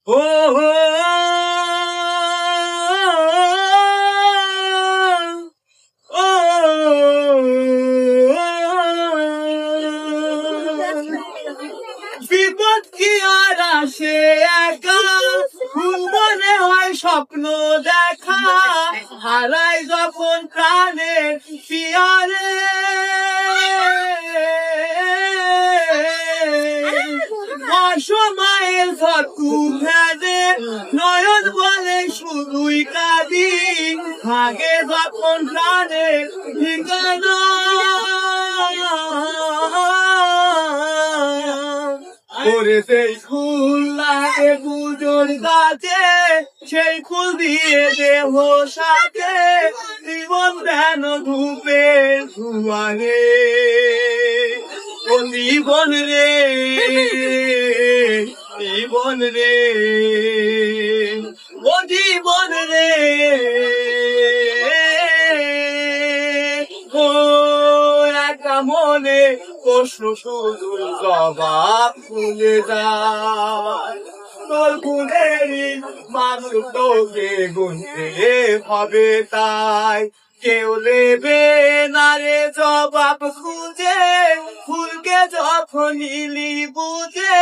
ও বিপদ কি আর আসে একা, মনে হয় স্বপ্ন দেখা, হারাই যখন প্রাণের পিয়ারে। অসময়ের ফটু ভেদে নয়ন বলে শুধুই কাঁদি, ভাগে যখন প্রাণের ঠিকানা। ওরে সেই ফুল লাগে পুজোর গাছে, সেই ফুল দিয়ে দেহ সাথে, জীবন যেন ধূপের ধুয়ারে। ও জীবন রে, জীবন রে, ও জীবন রে, ও একা মনে প্রশ্ন শুধু জবাব খুলে যায়। তোর গুণেরই মানুষ তোকে গুনতে হবে তাই, কেউ নেবে না রে জবাব খুঁজে, ফুলকে যখন নিলি বুঝে,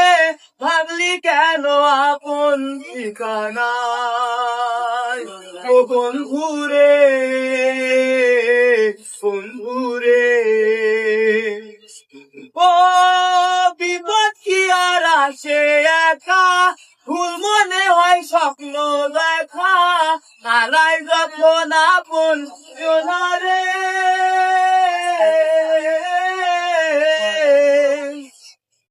ভাবলি কেন আপন ঠিকানায়। ও বন্ধুরে, বন্ধুরে, ও বিপদ কি আর আসে একা, ভুল মনে হয় স্বপ্ন